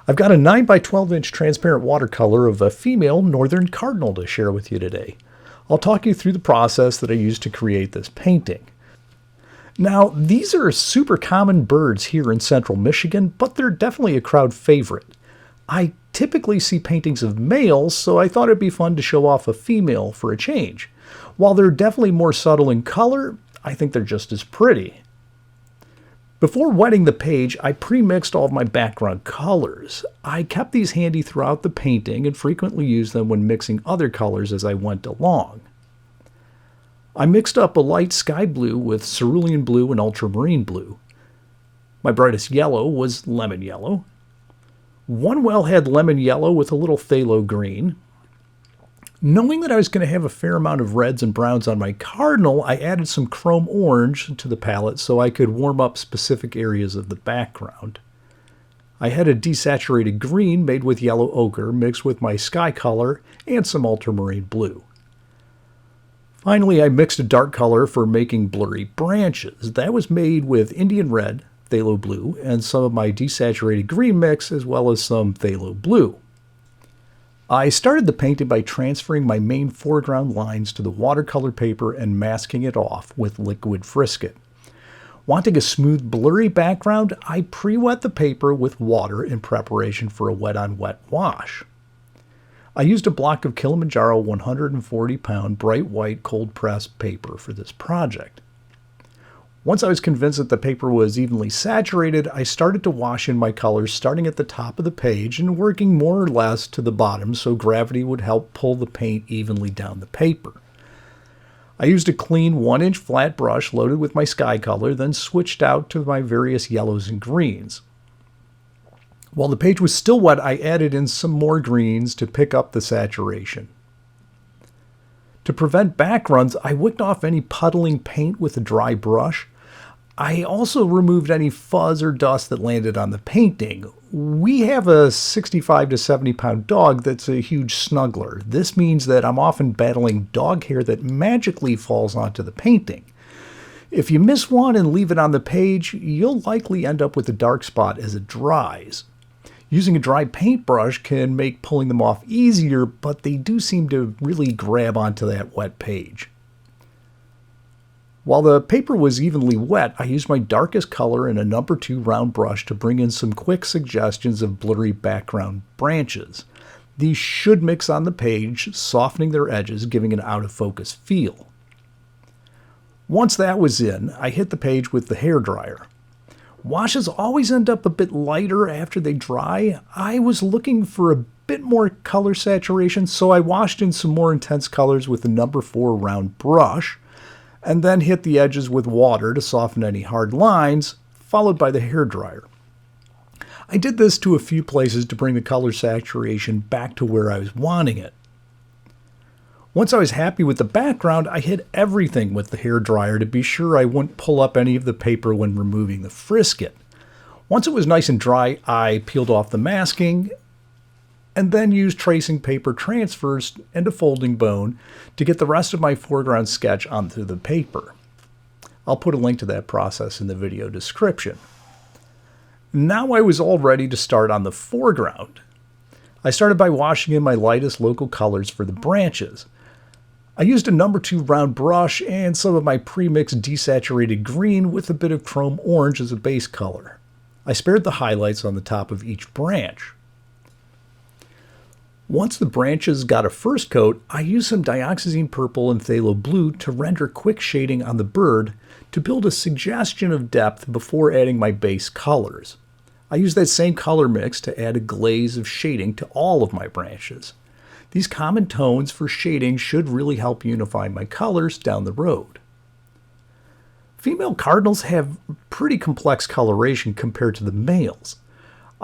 I've got a 9 by 12 inch transparent watercolor of a female Northern Cardinal to share with you today. I'll talk you through the process that I used to create this painting. Now, these are super common birds here in central Michigan, but they're definitely a crowd favorite. I typically see paintings of males, so I thought it'd be fun to show off a female for a change. While they're definitely more subtle in color, I think they're just as pretty. Before wetting the page, I pre-mixed all of my background colors. I kept these handy throughout the painting and frequently used them when mixing other colors as I went along. I mixed up a light sky blue with cerulean blue and ultramarine blue. My brightest yellow was lemon yellow. One well had lemon yellow with a little phthalo green. Knowing that I was going to have a fair amount of reds and browns on my cardinal, I added some chrome orange to the palette so I could warm up specific areas of the background. I had a desaturated green made with yellow ochre mixed with my sky color and some ultramarine blue. Finally, I mixed a dark color for making blurry branches. That was made with Indian red, phthalo blue, and some of my desaturated green mix as well as some phthalo blue. I started the painting by transferring my main foreground lines to the watercolor paper and masking it off with liquid Frisket. Wanting a smooth, blurry background, I pre-wet the paper with water in preparation for a wet-on-wet wash. I used a block of Kilimanjaro 140-pound bright white cold-pressed paper for this project. Once I was convinced that the paper was evenly saturated, I started to wash in my colors starting at the top of the page and working more or less to the bottom so gravity would help pull the paint evenly down the paper. I used a clean 1-inch flat brush loaded with my sky color, then switched out to my various yellows and greens. While the page was still wet, I added in some more greens to pick up the saturation. To prevent backruns, I wicked off any puddling paint with a dry brush. I also removed any fuzz or dust that landed on the painting. We have a 65 to 70 pound dog that's a huge snuggler. This means that I'm often battling dog hair that magically falls onto the painting. If you miss one and leave it on the page, you'll likely end up with a dark spot as it dries. Using a dry paintbrush can make pulling them off easier, but they do seem to really grab onto that wet page. While the paper was evenly wet, I used my darkest color and a number 2 round brush to bring in some quick suggestions of blurry background branches. These should mix on the page, softening their edges, giving an out-of-focus feel. Once that was in, I hit the page with the hairdryer. Washes always end up a bit lighter after they dry. I was looking for a bit more color saturation, so I washed in some more intense colors with the number 4 round brush, and then hit the edges with water to soften any hard lines, followed by the hairdryer. I did this to a few places to bring the color saturation back to where I was wanting it. Once I was happy with the background, I hit everything with the hairdryer to be sure I wouldn't pull up any of the paper when removing the Frisket. Once it was nice and dry, I peeled off the masking and then used tracing paper transfers and a folding bone to get the rest of my foreground sketch onto the paper. I'll put a link to that process in the video description. Now I was all ready to start on the foreground. I started by washing in my lightest local colors for the branches. I used a number 2 round brush and some of my pre-mixed desaturated green with a bit of chrome orange as a base color. I spared the highlights on the top of each branch. Once the branches got a first coat, I used some dioxazine purple and phthalo blue to render quick shading on the bird to build a suggestion of depth before adding my base colors. I used that same color mix to add a glaze of shading to all of my branches. These common tones for shading should really help unify my colors down the road. Female cardinals have pretty complex coloration compared to the males.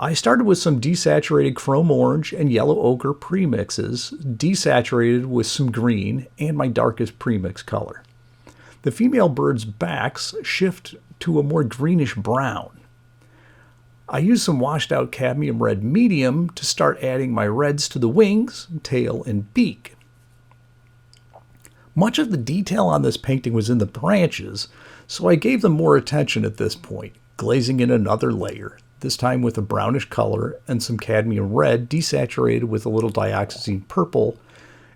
I started with some desaturated chrome orange and yellow ochre premixes, desaturated with some green and my darkest premix color. The female bird's backs shift to a more greenish brown. I used some washed out cadmium red medium to start adding my reds to the wings, tail, and beak. Much of the detail on this painting was in the branches, so I gave them more attention at this point, glazing in another layer, this time with a brownish color and some cadmium red desaturated with a little dioxazine purple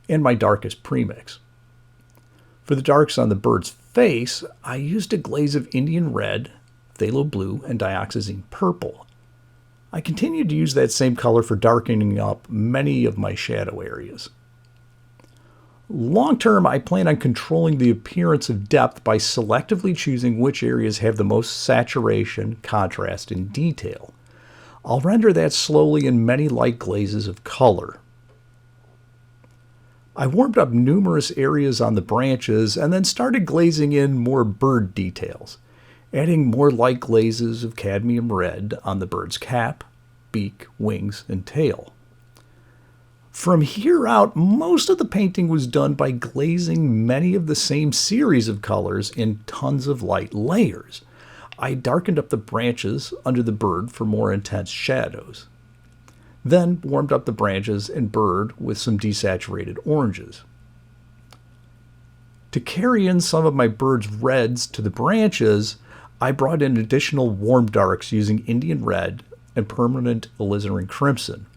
and my darkest premix. For the darks on the bird's face, I used a glaze of Indian red, phthalo blue, and dioxazine purple. I continued to use that same color for darkening up many of my shadow areas. Long term, I plan on controlling the appearance of depth by selectively choosing which areas have the most saturation, contrast, and detail. I'll render that slowly in many light glazes of color. I warmed up numerous areas on the branches and then started glazing in more bird details, adding more light glazes of cadmium red on the bird's cap, beak, wings, and tail. From here out, most of the painting was done by glazing many of the same series of colors in tons of light layers. I darkened up the branches under the bird for more intense shadows. Then warmed up the branches and bird with some desaturated oranges. To carry in some of my bird's reds to the branches, I brought in additional warm darks using Indian red and permanent alizarin crimson.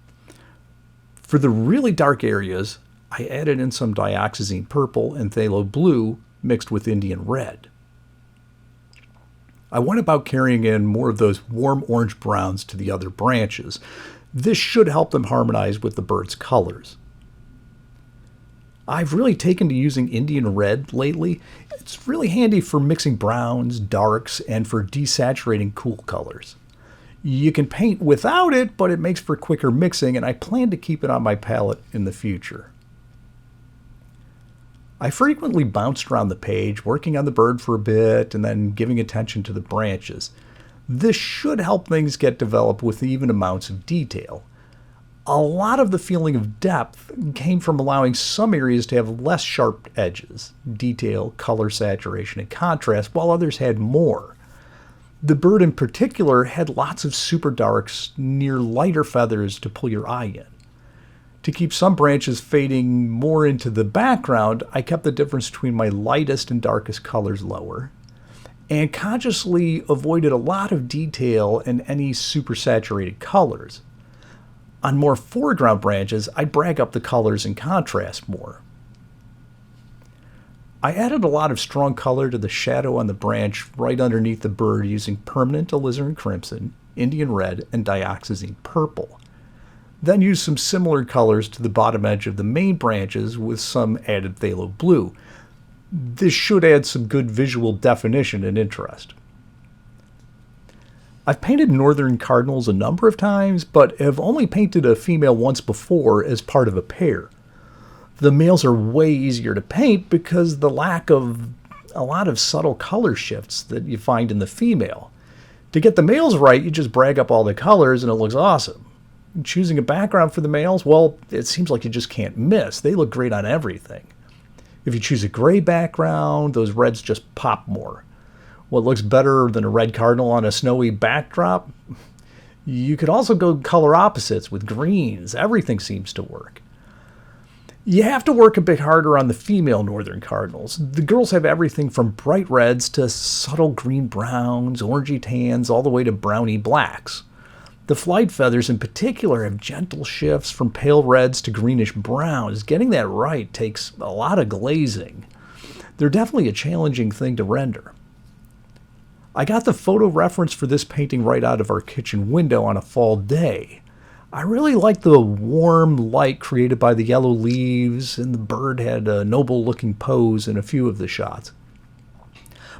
For the really dark areas, I added in some dioxazine purple and phthalo blue mixed with Indian red. I went about carrying in more of those warm orange browns to the other branches. This should help them harmonize with the bird's colors. I've really taken to using Indian red lately. It's really handy for mixing browns, darks, and for desaturating cool colors. You can paint without it, but it makes for quicker mixing, and I plan to keep it on my palette in the future. I frequently bounced around the page, working on the bird for a bit and then giving attention to the branches. This should help things get developed with even amounts of detail. A lot of the feeling of depth came from allowing some areas to have less sharp edges, detail, color saturation, and contrast, while others had more. The bird in particular had lots of super darks near lighter feathers to pull your eye in. To keep some branches fading more into the background, I kept the difference between my lightest and darkest colors lower, and consciously avoided a lot of detail and any super saturated colors. On more foreground branches, I'd brag up the colors and contrast more. I added a lot of strong color to the shadow on the branch right underneath the bird using permanent alizarin crimson, Indian red, and dioxazine purple. Then used some similar colors to the bottom edge of the main branches with some added phthalo blue. This should add some good visual definition and interest. I've painted Northern Cardinals a number of times, but have only painted a female once before as part of a pair. The males are way easier to paint because of the lack of a lot of subtle color shifts that you find in the female. To get the males right, you just brag up all the colors and it looks awesome. Choosing a background for the males, well, it seems like you just can't miss. They look great on everything. If you choose a gray background, those reds just pop more. What looks better than a red cardinal on a snowy backdrop? You could also go color opposites with greens. Everything seems to work. You have to work a bit harder on the female Northern Cardinals. The girls have everything from bright reds to subtle green browns, orangey tans, all the way to browny blacks. The flight feathers in particular have gentle shifts from pale reds to greenish browns. Getting that right takes a lot of glazing. They're definitely a challenging thing to render. I got the photo reference for this painting right out of our kitchen window on a fall day. I really liked the warm light created by the yellow leaves, and the bird had a noble looking pose in a few of the shots.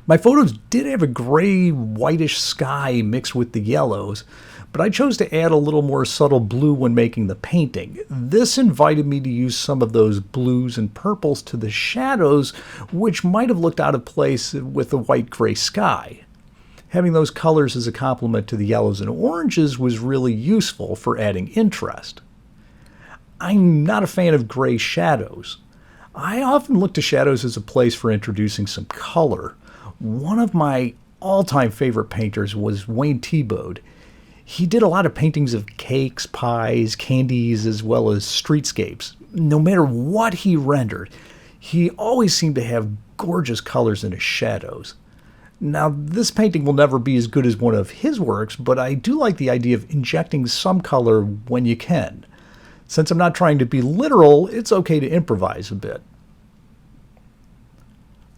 My photos did have a gray whitish sky mixed with the yellows, but I chose to add a little more subtle blue when making the painting. This invited me to use some of those blues and purples to the shadows, which might have looked out of place with the white-gray sky. Having those colors as a complement to the yellows and oranges was really useful for adding interest. I'm not a fan of gray shadows. I often look to shadows as a place for introducing some color. One of my all-time favorite painters was Wayne Thiebaud. He did a lot of paintings of cakes, pies, candies, as well as streetscapes. No matter what he rendered, he always seemed to have gorgeous colors in his shadows. Now, this painting will never be as good as one of his works, but I do like the idea of injecting some color when you can. Since I'm not trying to be literal, it's okay to improvise a bit.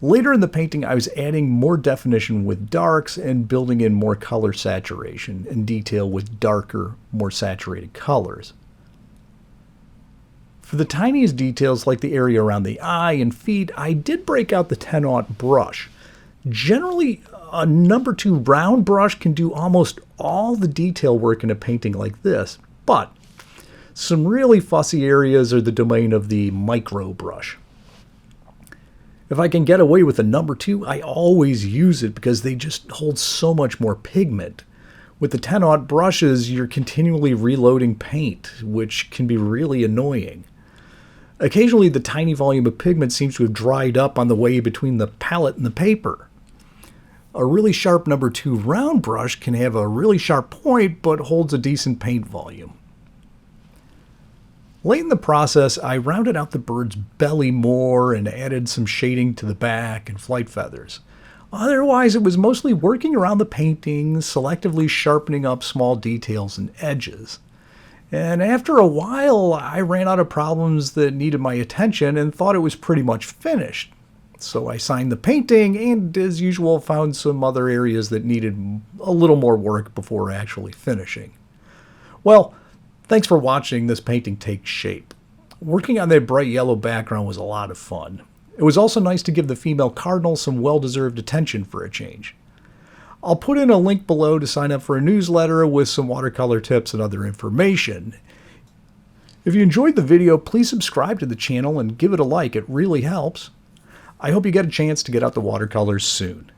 Later in the painting, I was adding more definition with darks and building in more color saturation and detail with darker, more saturated colors. For the tiniest details like the area around the eye and feet, I did break out the 10-aught brush. Generally, a number 2 round brush can do almost all the detail work in a painting like this, but some really fussy areas are the domain of the micro brush. If I can get away with a number 2, I always use it because they just hold so much more pigment. With the 10-aught brushes, you're continually reloading paint, which can be really annoying. Occasionally, the tiny volume of pigment seems to have dried up on the way between the palette and the paper. A really sharp number 2 round brush can have a really sharp point, but holds a decent paint volume. Late in the process, I rounded out the bird's belly more and added some shading to the back and flight feathers. Otherwise, it was mostly working around the painting, selectively sharpening up small details and edges. And after a while, I ran out of problems that needed my attention and thought it was pretty much finished. So I signed the painting and, as usual, found some other areas that needed a little more work before actually finishing. Well, thanks for watching this painting take shape. Working on that bright yellow background was a lot of fun. It was also nice to give the female cardinal some well-deserved attention for a change. I'll put in a link below to sign up for a newsletter with some watercolor tips and other information. If you enjoyed the video, please subscribe to the channel and give it a like. It really helps. I hope you get a chance to get out the watercolors soon.